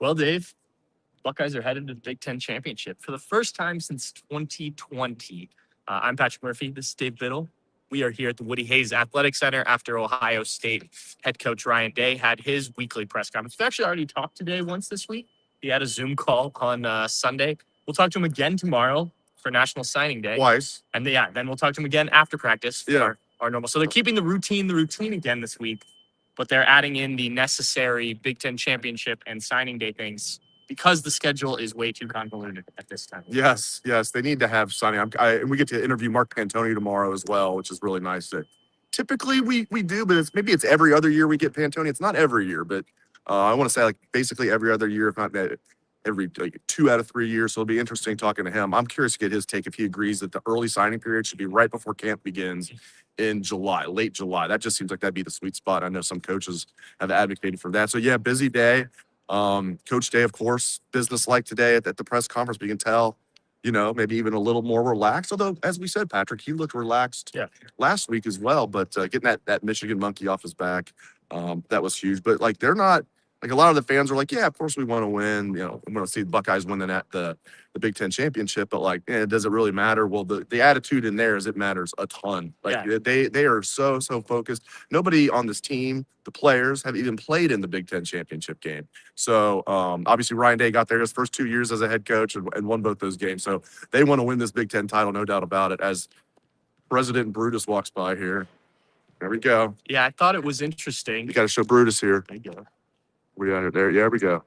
Well, Dave, Buckeyes are headed to the Big Ten Championship for the first time since 2020. I'm Patrick Murphy. This is Dave Biddle. We are here at the Woody Hayes Athletic Center after Ohio State head coach Ryan Day had his weekly press conference. We've actually already talked to Day once this week. He had a Zoom call on Sunday. We'll talk to him again tomorrow for National Signing Day. Twice. And then we'll talk to him again after practice for our normal. So they're keeping the routine again this week, but they're adding in the necessary Big Ten Championship and Signing Day things because the schedule is way too convoluted at this time. Yes. They need to have signing. And we get to interview Mark Pantoni tomorrow as well, which is really nice. Typically we do, but maybe it's every other year we get Pantoni. It's not every year, but I want to say basically every other year, if not every 2 out of 3 years. So it'll be interesting talking to him. I'm curious to get his take if he agrees that the early signing period should be right before camp begins in July, late July. That just seems like that'd be the sweet spot. I know some coaches have advocated for that. So yeah, busy day. Coach Day, of course, business-like today at the press conference. We can tell, maybe even a little more relaxed. Although, as we said, Patrick, he looked relaxed last week as well. But getting that Michigan monkey off his back, that was huge. But they're not. A lot of the fans are like, yeah, of course we want to win. We want to see the Buckeyes winning at the Big Ten Championship. But does it really matter? Well, the attitude in there is it matters a ton. They are so focused. Nobody on this team, the players, have even played in the Big Ten Championship game. So obviously Ryan Day got there his first 2 years as a head coach and won both those games. So they want to win this Big Ten title, no doubt about it. As President Brutus walks by here, there we go. Yeah, I thought it was interesting. You got to show Brutus here. There you go. We got it there. Yeah, we go.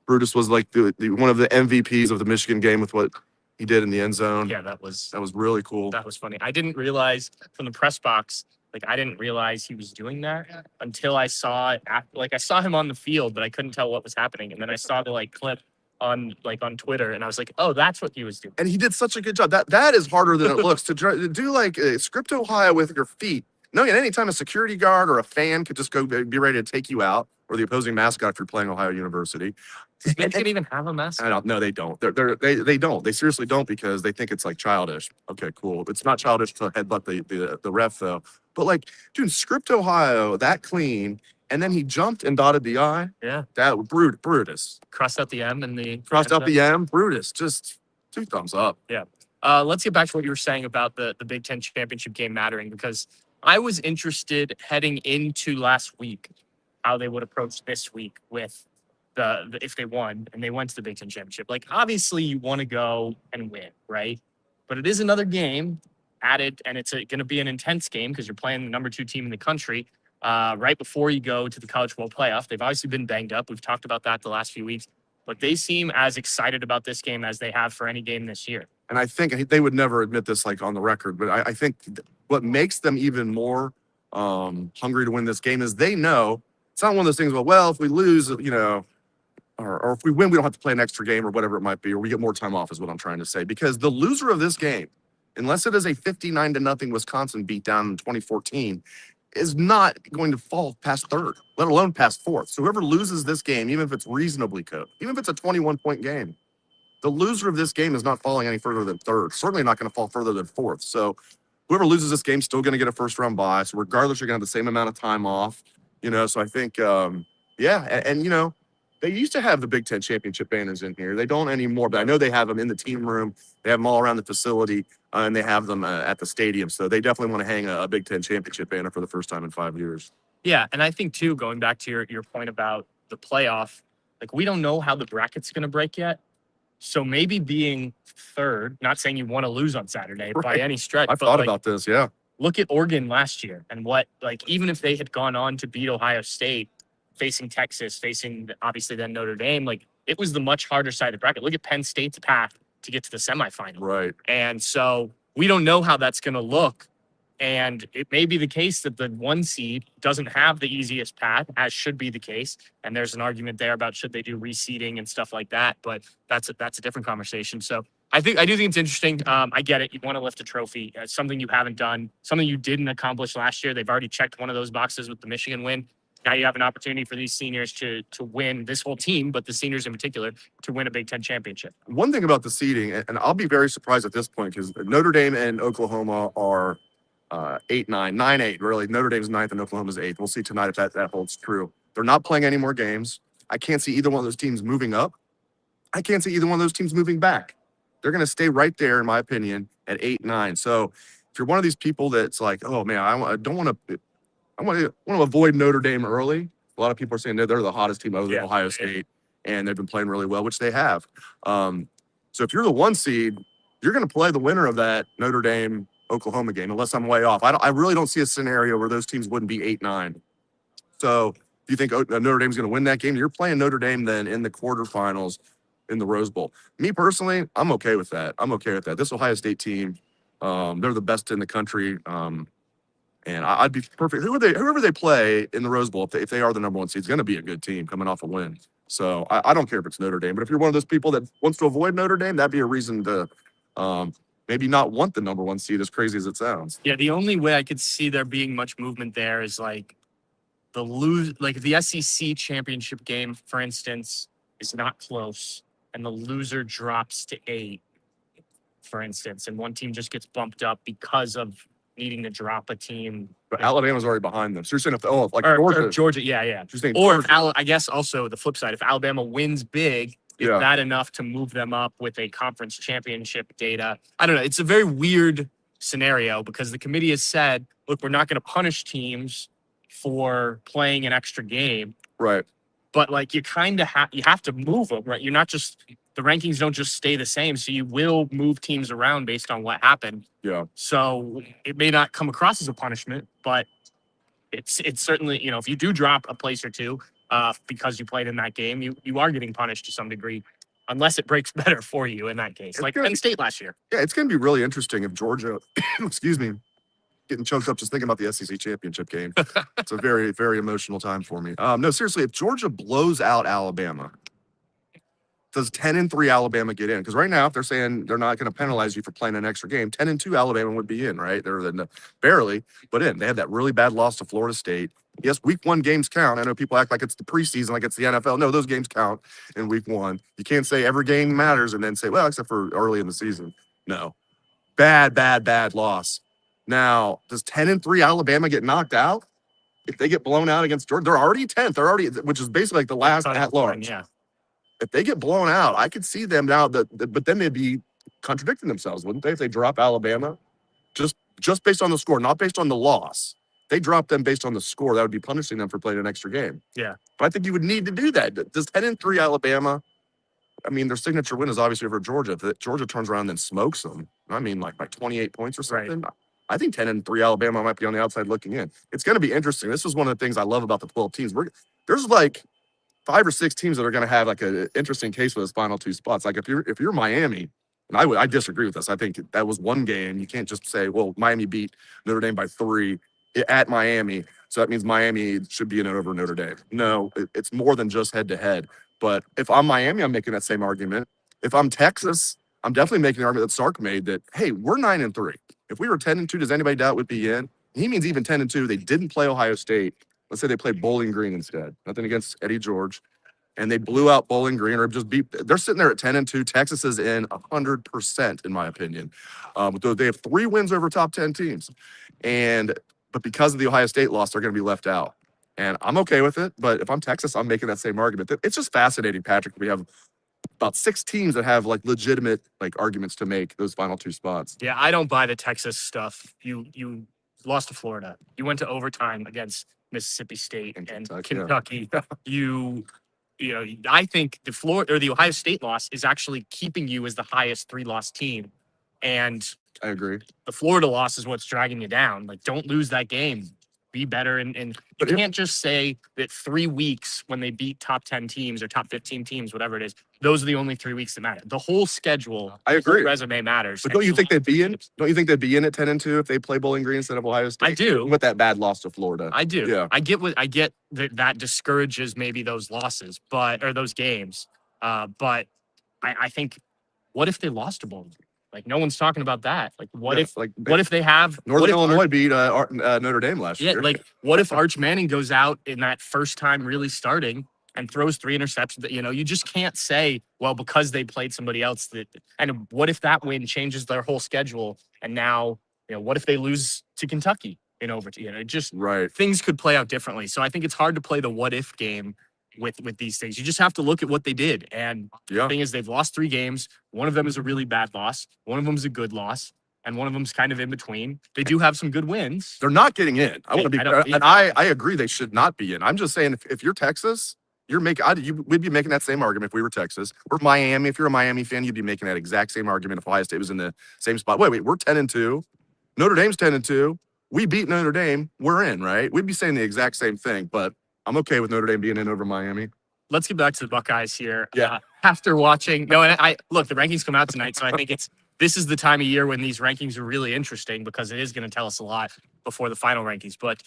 Brutus was one of the MVPs of the Michigan game with what he did in the end zone. Yeah, that was really cool. That was funny. I didn't realize from the press box, I didn't realize he was doing that until I saw it. I saw him on the field, but I couldn't tell what was happening. And then I saw the clip on Twitter, and I was like, oh, that's what he was doing. And he did such a good job. That is harder than it looks to do script Ohio with your feet. No, anytime a security guard or a fan could just go be ready to take you out, or the opposing mascot if you're playing Ohio University. Does Michigan even have a mascot? I don't. No, they don't. They don't. They seriously don't because they think it's childish. Okay, cool. It's not childish to headbutt the ref though. But dude, script Ohio that clean, and then he jumped and dotted the I. Yeah, that Brutus crossed out the M and crossed out the M. Brutus, just 2 thumbs up. Yeah. Let's get back to what you were saying about the Big Ten Championship game mattering, because I was interested heading into last week how they would approach this week with the if they won and they went to the Big Ten Championship. Obviously you want to go and win, right? But it is another game added, and it's going to be an intense game because you're playing the number 2 team in the country right before you go to the College World Playoff. They've obviously been banged up. We've talked about that the last few weeks, but they seem as excited about this game as they have for any game this year. And I think they would never admit this on the record, but I think what makes them even more hungry to win this game is they know it's not one of those things, if we lose, or if we win, we don't have to play an extra game or whatever it might be, or we get more time off is what I'm trying to say. Because the loser of this game, unless it is a 59-0 Wisconsin beatdown in 2014, is not going to fall past third, let alone past fourth. So whoever loses this game, even if it's reasonably coached, even if it's a 21-point game, the loser of this game is not falling any further than third. Certainly not going to fall further than fourth. So whoever loses this game is still going to get a first-round bye. So regardless, you're going to have the same amount of time off. So I think, they used to have the Big Ten Championship banners in here. They don't anymore, but I know they have them in the team room. They have them all around the facility, and they have them at the stadium. So they definitely want to hang a Big Ten Championship banner for the first time in 5 years. Yeah, and I think, too, going back to your point about the playoff, we don't know how the bracket's going to break yet. So maybe being third, not saying you want to lose on Saturday by any stretch. I've thought about this, yeah. Look at Oregon last year and what, even if they had gone on to beat Ohio State, facing Texas, facing obviously then Notre Dame, it was the much harder side of the bracket. Look at Penn State's path to get to the semifinal. Right. And so we don't know how that's going to look. And it may be the case that the 1 seed doesn't have the easiest path, as should be the case. And there's an argument there about should they do reseeding and stuff like that. But that's a different conversation. So I do think it's interesting. I get it. You want to lift a trophy. It's something you haven't done, something you didn't accomplish last year. They've already checked one of those boxes with the Michigan win. Now you have an opportunity for these seniors to win, this whole team, but the seniors in particular, to win a Big Ten championship. One thing about the seeding, and I'll be very surprised at this point, because Notre Dame and Oklahoma are 8-9, 9-8. Really, Notre Dame's 9th and Oklahoma's 8th. We'll see tonight if that holds true. They're not playing any more games. I can't see either one of those teams moving up. I can't see either one of those teams moving back. They're going to stay right there, in my opinion, at 8-9. So if you're one of these people that's like, oh man, I want to avoid Notre Dame early. A lot of people are saying they're the hottest team other than Ohio State, and they've been playing really well, which they have. So if you're the 1 seed, you're going to play the winner of that Notre Dame Oklahoma game, unless I'm way off. I really don't see a scenario where those teams wouldn't be 8-9. So if you think Notre Dame's going to win that game, you're playing Notre Dame then in the quarterfinals in the Rose Bowl. Me personally, I'm okay with that. This Ohio State team, they're the best in the country. And I'd be perfect. Whoever they play in the Rose Bowl, if they are the number 1 seed, it's going to be a good team coming off a win. So I don't care if it's Notre Dame. But if you're one of those people that wants to avoid Notre Dame, that'd be a reason to maybe not want the number 1 seed, as crazy as it sounds. Yeah, the only way I could see there being much movement there is like the SEC championship game, for instance, is not close, and the loser drops to 8, for instance, and one team just gets bumped up because of needing to drop a team. But Alabama's already behind them. So you're saying Georgia, yeah. Or I guess also the flip side, if Alabama wins big, is that enough to move them up with a conference championship data? I don't know. It's a very weird scenario because the committee has said, look, we're not going to punish teams for playing an extra game. Right. But like you kind of have to move them, right? You're not just, the rankings don't just stay the same. So you will move teams around based on what happened. Yeah. So it may not come across as a punishment, but it's certainly, if you do drop a place or two because you played in that game, you are getting punished to some degree, unless it breaks better for you in that case, like Penn State last year. Yeah, it's going to be really interesting if Georgia, excuse me, getting choked up just thinking about the SEC championship game. It's a very, very emotional time for me. No, seriously, if Georgia blows out Alabama, does 10-3 Alabama get in? Because right now, if they're saying they're not going to penalize you for playing an extra game, 10-2 Alabama would be in, right? They're barely, but in. They had that really bad loss to Florida State. Yes, week 1 games count. I know people act like it's the preseason, like it's the NFL. No, those games count in week 1. You can't say every game matters and then say, well, except for early in the season. No. Bad loss. Now, does 10-3 Alabama get knocked out? If they get blown out against Georgia, they're already 10th. Which is basically like the last at large. Yeah. If they get blown out, I could see them now. But then they'd be contradicting themselves, wouldn't they? If they drop Alabama, just based on the score, not based on the loss. They drop them based on the score. That would be punishing them for playing an extra game. Yeah. But I think you would need to do that. Does 10-3 Alabama? I mean, their signature win is obviously over Georgia. If Georgia turns around and smokes them, I mean, like by 28 points or something. Right. I think 10-3 Alabama might be on the outside looking in. It's going to be interesting. This was one of the things I love about the 12 teams. There's like 5 or 6 teams that are going to have like an interesting case for those final 2 spots. Like if you're Miami, and I disagree with this. I think that was one game. You can't just say, well, Miami beat Notre Dame by 3 at Miami, so that means Miami should be in it over Notre Dame. No, it's more than just head to head. But if I'm Miami, I'm making that same argument. If I'm Texas, I'm definitely making the argument that Sark made that, hey, we're 9-3. If we were 10-2, does anybody doubt we'd be in? He means even 10-2. They didn't play Ohio State. Let's say they played Bowling Green instead. Nothing against Eddie George. And they blew out Bowling Green or just beat. They're sitting there at 10-2. Texas is in 100%, in my opinion. They have 3 wins over top 10 teams. But because of the Ohio State loss, they're going to be left out. And I'm okay with it. But if I'm Texas, I'm making that same argument. It's just fascinating, Patrick. We have about 6 teams that have like legitimate like arguments to make those final 2 spots. Yeah, I don't buy the Texas stuff. You lost to Florida. You went to overtime against Mississippi State and Kentucky. Yeah. I think the Florida or the Ohio State loss is actually keeping you as the highest 3-loss team. And I agree. The Florida loss is what's dragging you down. Like, don't lose that game. Be better. And you can't just say that 3 weeks when they beat top 10 teams or top 15 teams, whatever it is, those are the only 3 weeks that matter. The whole schedule, I agree. Resume matters. But don't you think they'd be in? Don't you think they'd be in at 10-2 if they play Bowling Green instead of Ohio State? I do. With that bad loss to Florida. I do. Yeah. I get that discourages maybe those losses, or those games. But I think, what if they lost to Bowling Green? Like, no one's talking about that. Like, what if they have Northern Illinois beat Notre Dame last year? Yeah, like, what if Arch Manning goes out in that first time really starting and throws 3 interceptions? You just can't say, well, because they played somebody else. And what if that win changes their whole schedule? And now, what if they lose to Kentucky in overtime? Things could play out differently. So I think it's hard to play the what if game with these things. You just have to look at what they did. And the thing is, they've lost 3 games. One of them is a really bad loss. One of them is a good loss. And one of them's kind of in between. They do have some good wins. They're not getting in. I want to be, and I agree they should not be in. I'm just saying, if you're Texas, we'd be making that same argument if we were Texas. We're Miami. If you're a Miami fan, you'd be making that exact same argument if Ohio State was in the same spot. Wait, we're 10-2. Notre Dame's 10-2. We beat Notre Dame. We're in, right? We'd be saying the exact same thing, but I'm okay with Notre Dame being in over Miami. Let's get back to the Buckeyes here. Yeah. After watching, and I look, the rankings come out tonight, so I think this is the time of year when these rankings are really interesting because it is going to tell us a lot before the final rankings. But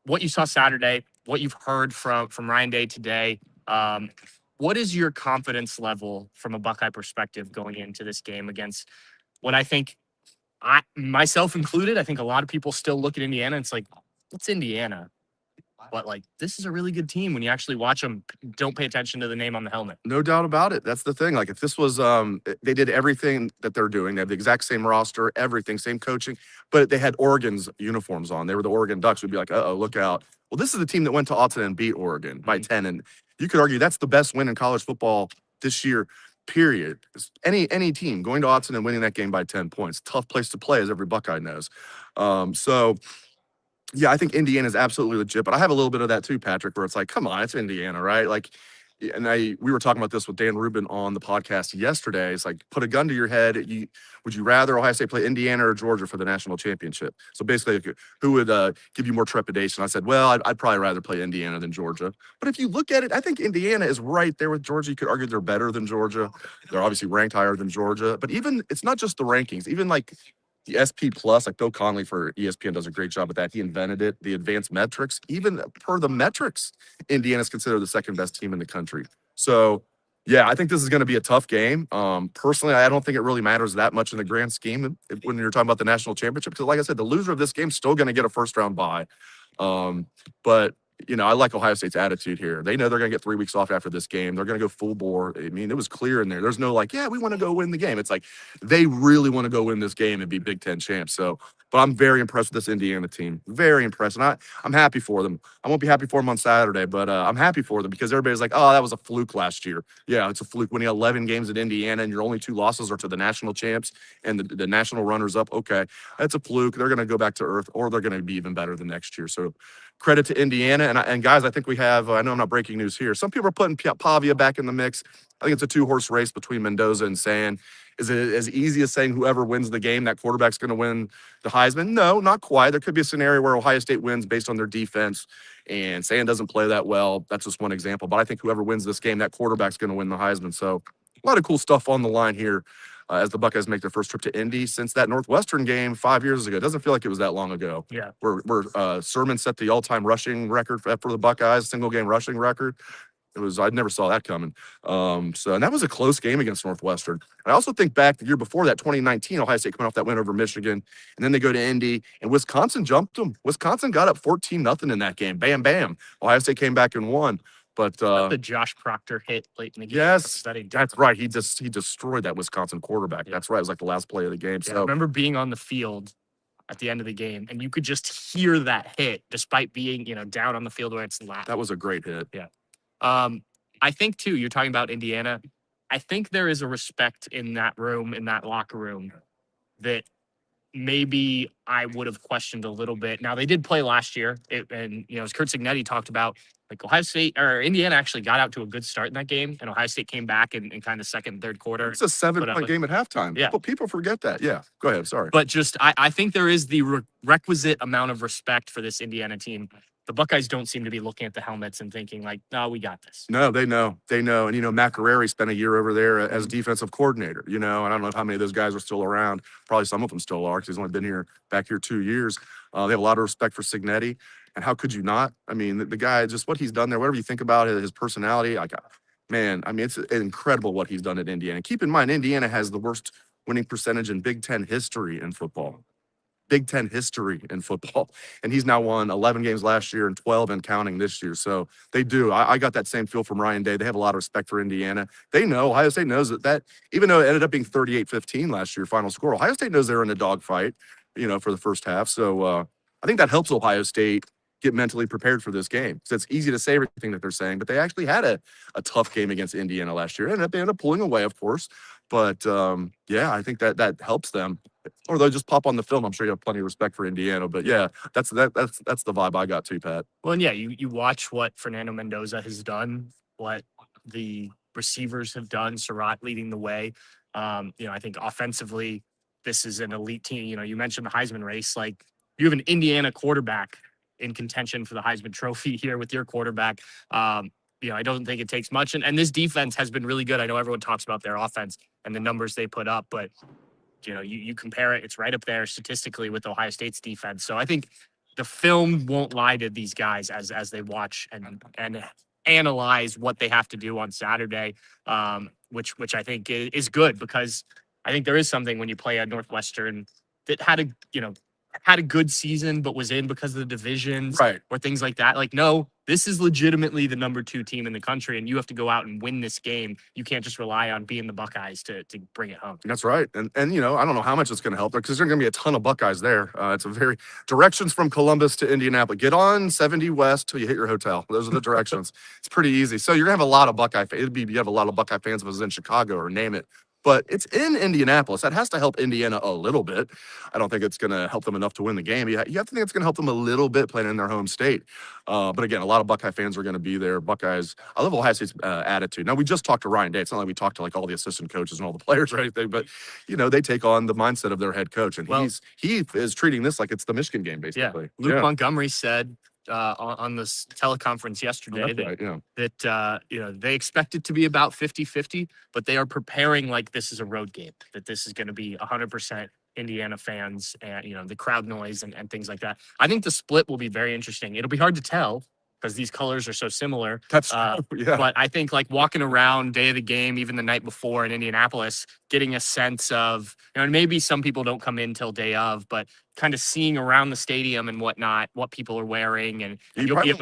what you saw Saturday, what you've heard from Ryan Day today, what is your confidence level from a Buckeye perspective going into this game against what I think, myself included, I think a lot of people still look at Indiana and it's like, it's Indiana. But, like, this is a really good team when you actually watch them. Don't pay attention to the name on the helmet. No doubt about it. That's the thing. Like, if this was they did everything that they're doing. They have the exact same roster, everything, same coaching, but they had Oregon's uniforms on. They were the Oregon Ducks. We'd be like, uh-oh, look out. Well, this is the team that went to Autzen and beat Oregon by 10. And you could argue that's the best win in college football this year, period. Any team going to Autzen and winning that game by 10 points. Tough place to play, as every Buckeye knows. Yeah, I think Indiana is absolutely legit, but I have a little bit of that too, Patrick, where it's like, come on, it's Indiana, right? Like, and we were talking about this with Dan Rubin on the podcast yesterday. It's like, put a gun to your head. Would you rather Ohio State play Indiana or Georgia for the national championship? So basically, who would give you more trepidation? I said, well, I'd probably rather play Indiana than Georgia. But if you look at it, I think Indiana is right there with Georgia. You could argue they're better than Georgia. They're obviously ranked higher than Georgia. But even, it's not just the rankings. Even like the SP Plus, like Bill Conley for ESPN does a great job with that. He invented it. The advanced metrics, even per the metrics, Indiana's considered the second best team in the country. So, yeah, I think this is going to be a tough game. Personally, I don't think it really matters that much in the grand scheme when you're talking about the national championship. Because, like I said, the loser of this game is still going to get a first-round bye. But you know, I like Ohio State's attitude here. They know they're going to get 3 weeks off after this game. They're going to go full bore. I mean, it was clear in there. There's no like, yeah, we want to go win the game. It's like they really want to go win this game and be Big Ten champs. So, but I'm very impressed with this Indiana team. Very impressed. And I'm happy for them. I won't be happy for them on Saturday, but I'm happy for them because everybody's like, oh, that was a fluke last year. Yeah, it's a fluke. Winning 11 games at Indiana and your only 2 losses are to the national champs and the national runners up. Okay, that's a fluke. They're going to go back to earth, or they're going to be even better the next year. So credit to Indiana. And guys, I think we have, I know I'm not breaking news here. Some people are putting Pavia back in the mix. I think it's a 2-horse race between Mendoza and Sand. Is it as easy as saying whoever wins the game, that quarterback's going to win the Heisman? No, not quite. There could be a scenario where Ohio State wins based on their defense and Sand doesn't play that well. That's just one example. But I think whoever wins this game, that quarterback's going to win the Heisman. So a lot of cool stuff on the line here as the Buckeyes make their first trip to Indy since that Northwestern game 5 years ago. It doesn't feel like it was that long ago. Yeah. Where Sermon set the all-time rushing record for the Buckeyes, single-game rushing record. I never saw that coming. And that was a close game against Northwestern. I also think back the year before that, 2019, Ohio State coming off that win over Michigan, and then they go to Indy, and Wisconsin jumped them. Wisconsin got up 14-0 in that game. Bam, bam. Ohio State came back and won. But the Josh Proctor hit late in the game. Yes, that's right. He destroyed that Wisconsin quarterback. Yeah. That's right. It was like the last play of the game. Yeah, so I remember being on the field at the end of the game, and you could just hear that hit, despite being down on the field where it's loud. That was a great hit. Yeah. I think too. You're talking about Indiana. I think there is a respect in that room, in that locker room, that maybe I would have questioned a little bit. Now they did play last year, and as Kurt Signetti talked about, like Ohio State or Indiana actually got out to a good start in that game, and Ohio State came back in kind of second and third quarter. It's a 7-point game at halftime. Yeah, people forget that. Yeah, go ahead. Sorry, but just I think there is the requisite amount of respect for this Indiana team. The Buckeyes don't seem to be looking at the helmets and thinking like, no, we got this. No, they know. And, Matt Guerreri spent a year over there as defensive coordinator, and I don't know how many of those guys are still around. Probably some of them still are because he's only been back here 2 years. They have a lot of respect for Signetti. And how could you not? I mean, the guy, just what he's done there, whatever you think about his personality, it's incredible what he's done at Indiana. Keep in mind, Indiana has the worst winning percentage in Big Ten history in football. Big Ten history in football. And he's now won 11 games last year and 12 and counting this year. So they do. I got that same feel from Ryan Day. They have a lot of respect for Indiana. They know, Ohio State knows that even though it ended up being 38-15 last year, final score, Ohio State knows they're in a dogfight, for the first half. So I think that helps Ohio State get mentally prepared for this game. So it's easy to say everything that they're saying, but they actually had a tough game against Indiana last year. And they ended up pulling away, of course. But yeah, I think that helps them. Or they'll just pop on the film. I'm sure you have plenty of respect for Indiana. But yeah, that's the vibe I got too, Pat. Well, and yeah, you watch what Fernando Mendoza has done, what the receivers have done, Surratt leading the way. I think offensively, this is an elite team. You mentioned the Heisman race. Like, you have an Indiana quarterback in contention for the Heisman Trophy here with your quarterback. I don't think it takes much. And this defense has been really good. I know everyone talks about their offense and the numbers they put up, but you compare it, it's right up there statistically with Ohio State's defense. So I think the film won't lie to these guys as they watch and analyze what they have to do on Saturday, which I think is good, because I think there is something when you play a Northwestern that had a good season but was in because of the divisions, Right. or things like that. Like, no, this is legitimately the number 2 team in the country, and you have to go out and win this game. You can't just rely on being the Buckeyes to bring it home. That's right. And I don't know how much it's going to help there, because there's going to be a ton of Buckeyes there. It's a very directions from Columbus to Indianapolis. Get on 70 West till you hit your hotel. Those are the directions. It's pretty easy. So you're going to have a lot of Buckeye fans. You have a lot of Buckeye fans if it was in Chicago or name it. But it's in Indianapolis. That has to help Indiana a little bit. I don't think it's going to help them enough to win the game. You have to think it's going to help them a little bit playing in their home state. But again, a lot of Buckeye fans are going to be there. Buckeyes, I love Ohio State's attitude. Now, we just talked to Ryan Day. It's not like we talked to like all the assistant coaches and all the players or anything, but they take on the mindset of their head coach, and he is treating this like it's the Michigan game, basically. Yeah. Luke Montgomery said on this teleconference yesterday that they expect it to be about 50-50, but they are preparing like this is a road game, that this is going to be 100% Indiana fans, and the crowd noise and things like that. I think the split will be very interesting. It'll be hard to tell because these colors are so similar. That's true, yeah. But I think like walking around day of the game, even the night before in Indianapolis, getting a sense of, and maybe some people don't come in till day of, but kind of seeing around the stadium and whatnot, what people are wearing, and you probably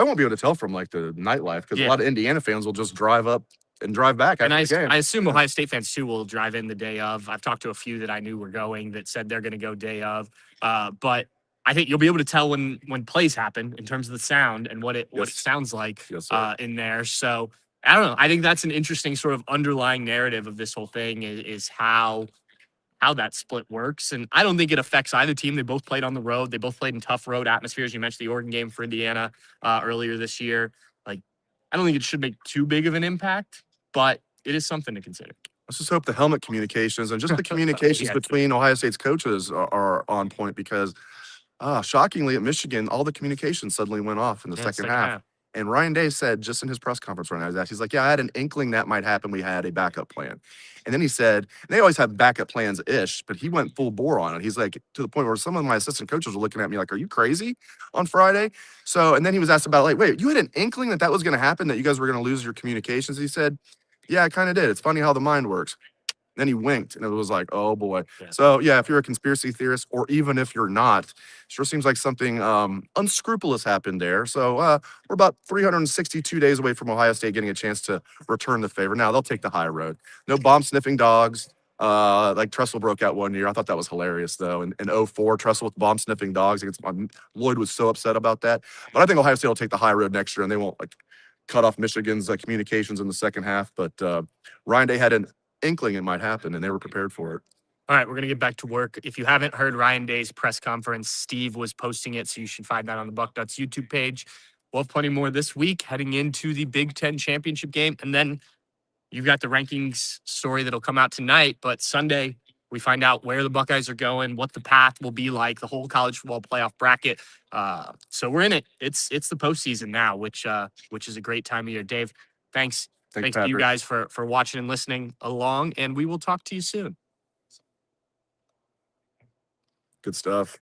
won't be able to tell from like the nightlife, because a lot of Indiana fans will just drive up and drive back. And I assume Ohio State fans too will drive in the day of. I've talked to a few that I knew were going that said they're going to go day of. But I think you'll be able to tell when plays happen in terms of the sound and what it sounds like in there. So I don't know. I think that's an interesting sort of underlying narrative of this whole thing is how that split works. And I don't think it affects either team. They both played on the road. They both played in tough road atmospheres. You mentioned the Oregon game for Indiana earlier this year. Like, I don't think it should make too big of an impact, but it is something to consider. Let's just hope the helmet communications and just the communications between Ohio State's coaches are on point, because shockingly at Michigan, all the communications suddenly went off in the second half. And Ryan Day said just in his press conference when I was asked, he's like, yeah, I had an inkling that might happen. We had a backup plan. And then he said, they always have backup plans-ish, but he went full bore on it. He's like, to the point where some of my assistant coaches were looking at me like, are you crazy on Friday? So, and then he was asked about, like, wait, you had an inkling that was going to happen, that you guys were going to lose your communications? He said, yeah, I kind of did. It's funny how the mind works. Then he winked, and it was like, oh boy. Yeah. So yeah, if you're a conspiracy theorist, or even if you're not, sure seems like something unscrupulous happened there. So we're about 362 days away from Ohio State getting a chance to return the favor. Now they'll take the high road. No bomb sniffing dogs. Like Tressel broke out one year. I thought that was hilarious though. In 04, Tressel with bomb sniffing dogs. Lloyd was so upset about that. But I think Ohio State will take the high road next year, and they won't like cut off Michigan's communications in the second half. But Ryan Day had an inkling it might happen, and they were prepared for it. All right, we're going to get back to work. If you haven't heard Ryan Day's press conference, Steve was posting it, so you should find that on the Bucknuts YouTube page. We'll have plenty more this week heading into the Big Ten championship game. And then you've got the rankings story that'll come out tonight. But Sunday, we find out where the Buckeyes are going, what the path will be like, the whole college football playoff bracket. So we're in it. It's the postseason now, which is a great time of year. Dave, thanks. Thanks to you guys for watching and listening along, and we will talk to you soon. Good stuff.